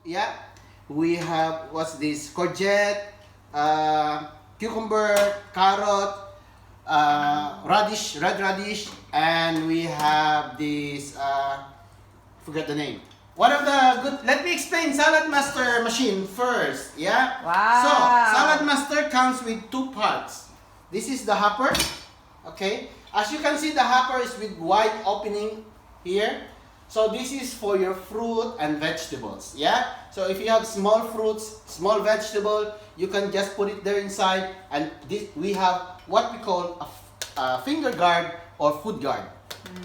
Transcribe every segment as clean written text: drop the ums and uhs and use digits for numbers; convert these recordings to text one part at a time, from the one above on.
Yeah, we have what's this? Courgette, cucumber, carrot, radish, red radish, and we have this. Forget the name. One of the good. Let me explain Saladmaster machine first. Yeah. Wow. So Saladmaster comes with two parts. This is the hopper. Okay. As you can see, the hopper is with wide opening here. So this is for your fruit and vegetables, yeah? So if you have small fruits, small vegetable, you can just put it there inside, and this, we have what we call a finger guard or food guard,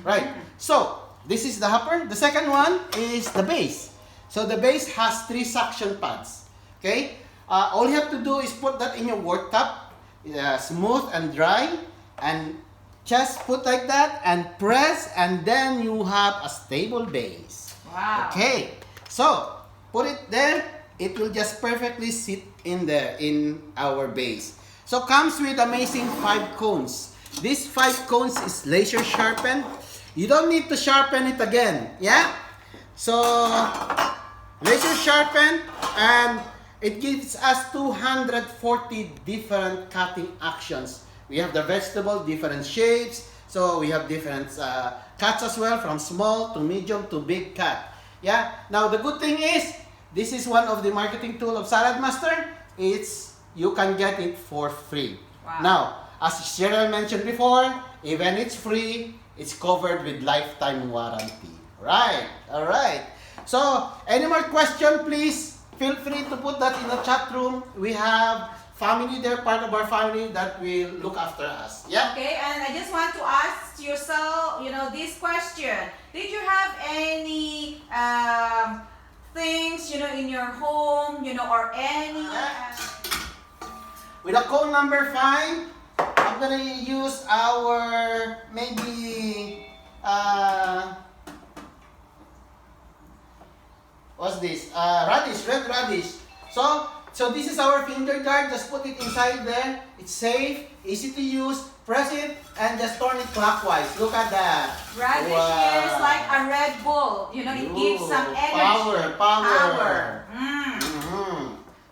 right? So this is the hopper. The second one is the base. So the base has 3 suction pads, okay? All you have to do is put that in your worktop, smooth and dry, and just put like that and press, and then you have a stable base. Wow. Okay, so put it there. It will just perfectly sit in there in our base. So comes with amazing 5 cones. This 5 cones is laser sharpened. You don't need to sharpen it again. Yeah. So laser sharpened, and it gives us 240 different cutting actions. We have the vegetable, different shapes. So we have different cuts as well, from small to medium to big cut. Yeah. Now the good thing is, this is one of the marketing tool of Saladmaster. You can get it for free. Wow. Now, as Cheryl mentioned before, even it's free, it's covered with lifetime warranty. Right. All right. So any more question, please feel free to put that in the chat room. We have family there, part of our family that will look after us. Yeah. Okay, and I just want to ask yourself, this question. Did you have any things, in your home, or any... With a code number 5, I'm gonna use our maybe what's this? Radish, red radish. So this is our finger guard. Just put it inside there. It's safe, easy to use. Press it and just turn it clockwise. Look at that. Radish is like a Red Bull. It gives some energy. Power.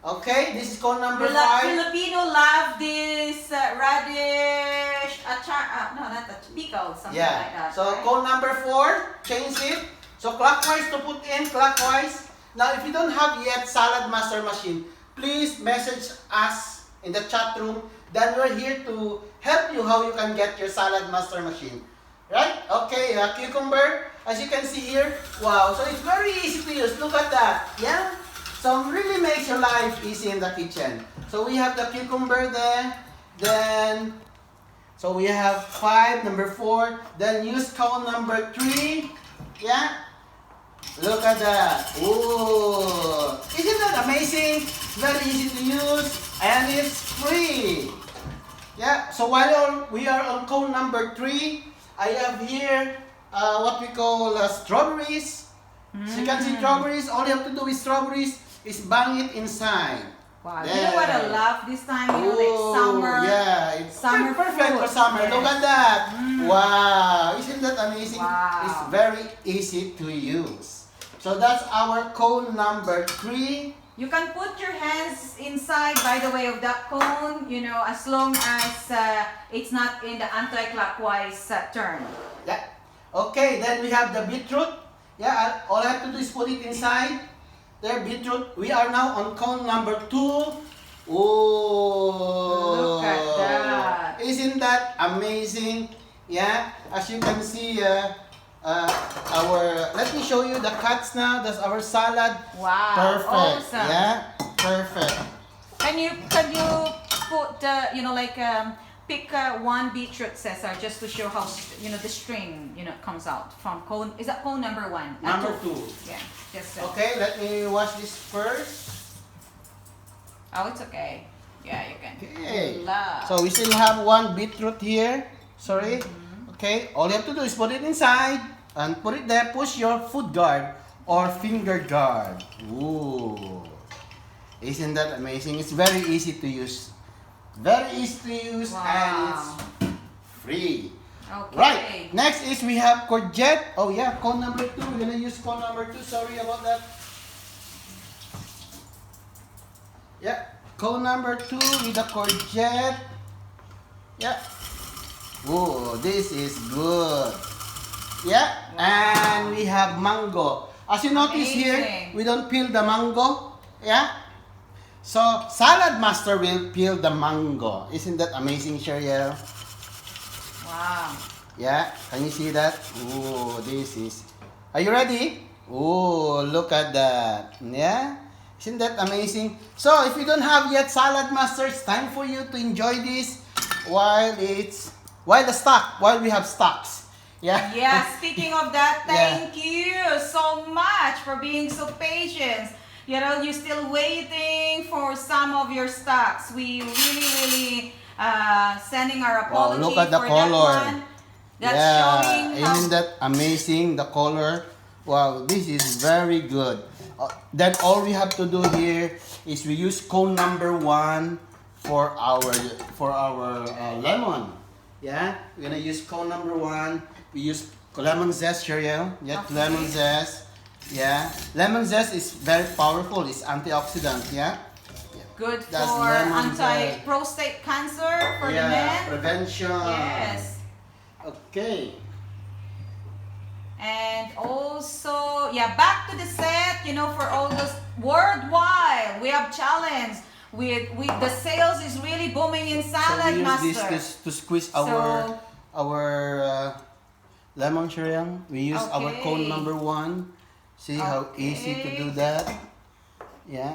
Okay, this is code number 5. Filipino love this radish. No, not a pickle, something like that. So right? code number 4, change it. So clockwise to put in, clockwise. Now if you don't have yet Saladmaster machine, please message us in the chat room. Then we're here to help you how you can get your Saladmaster machine. Right? Okay, cucumber. As you can see here, wow. So it's very easy to use. Look at that. Yeah? So it really makes your life easy in the kitchen. So we have the cucumber there. Then, so we have 5, number 4. Then use cone number 3. Yeah? Look at that. Ooh. Isn't that amazing? Very easy to use, and it's free. Yeah, so while we are on cone number 3, I have here what we call strawberries. So you can see strawberries. All you have to do with strawberries is bang it inside. Wow, there. you know what I love this time? Like summer. Yeah, it's summer perfect fruit. for summer. Yes. Look at that. Wow, isn't that amazing? Wow. It's very easy to use. So that's our cone number 3. You can put your hands inside, by the way, of that cone, as long as it's not in the anti-clockwise turn. Yeah. Okay, then we have the beetroot. Yeah, all I have to do is put it inside. There, beetroot. We are now on cone number 2. Oh, look at that. Isn't that amazing? Yeah, as you can see, let me show you the cuts now. That's our salad. Wow, perfect. awesome. Yeah, perfect. Can you put pick one beetroot, Cesar, just to show how the string comes out from cone. Is that cone number 1? Number 2. Yeah, just Okay, let me wash this first. Oh, it's okay. Yeah, you can. Okay. Love. So we still have 1 beetroot here. Sorry. Okay, all you have to do is put it inside and put it there. Push your food guard or finger guard. Ooh. Isn't that amazing? It's very easy to use. Very easy to use, Wow. and it's free. Okay. Right. Next is we have courgette. Oh yeah, cone number 2. We're gonna use cone number 2. Sorry about that. Yeah. Cone number 2 with the courgette. Yeah. Oh, this is good. Yeah. Wow. And we have mango. As you notice here, Amazing. we don't peel the mango. Yeah. So, Salad Master will peel the mango. Isn't that amazing, Cheryl? Wow. Yeah, can you see that? Oh, this is... Are you ready? Oh, look at that. Yeah? Isn't that amazing? So, if you don't have yet Salad Master, it's time for you to enjoy this while we have stocks. Yeah? Yeah, speaking of that, Yeah. thank you so much for being so patient. You know, you're still waiting for some of your stocks. We really sending our Wow, apology look at the for color. that one. That's Yeah, showing how isn't that amazing, the color? Wow, this is very good. Then all we have to do here is we use cone number 1 for our lemon. Yeah, we're gonna use cone number 1. We use lemon zest, Cheryl. Yeah, Okay. lemon zest. Yeah, lemon zest is very powerful. It's antioxidant. Yeah. good That's for lemon anti-prostate cancer for the men. Prevention. Yes. Okay. And also, yeah, back to the set, you know, for all those worldwide, we have challenge with the sales is really booming in Salad So we Master. use this to squeeze our lemon, Cheryl. We use our Okay. cone number 1. See how easy to do that? Yeah.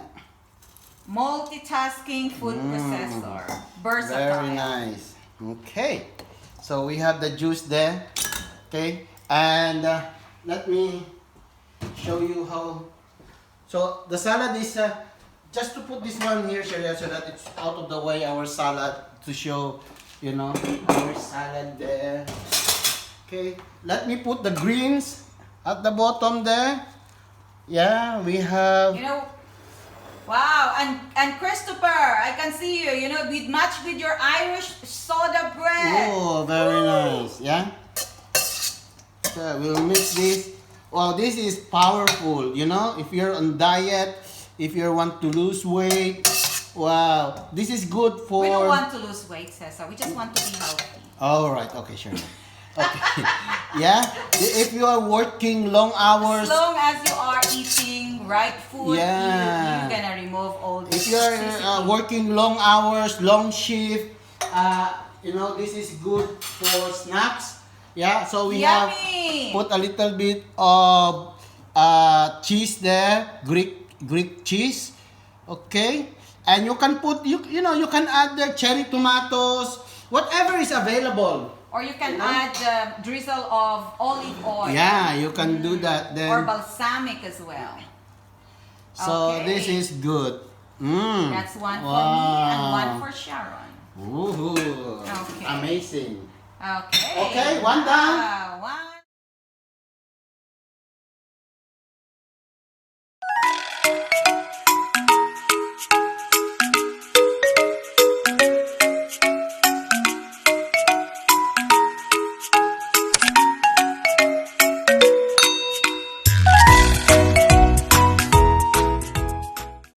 Multitasking food processor. Versatile. Very nice. Okay. So we have the juice there. Okay. And let me show you how. So the salad is just to put this one here, Sharia, so that it's out of the way our salad to show, you know, our salad there. Okay. Let me put the greens at the bottom there. Yeah, we have. You know, wow, and Christopher, I can see you, you know, with match with your Irish soda bread. Oh, very nice. Yeah. So we'll mix this. Well, this is powerful, you know, if you're on diet, if you want to lose weight. Wow, this is good for... We don't want to lose weight, Cesar. We just want to be healthy. All right, okay, sure. Okay. Yeah, if you are working long hours... As long as you are eating right food, Yeah. you're gonna remove all this. If you're toxicity. working long hours, long shift, you know, this is good for snacks. Yeah, so we have Yummy! put a little bit of cheese there, Greek cheese. Okay, and you can put you know, you can add the cherry tomatoes, whatever is available. Or you can You know? add the drizzle of olive oil. Yeah, you can do that then. Or balsamic as well. So Okay. this is good. Mm. That's one for me and one for Sharon. Ooh, Okay. amazing. Okay. Okay, one down. One.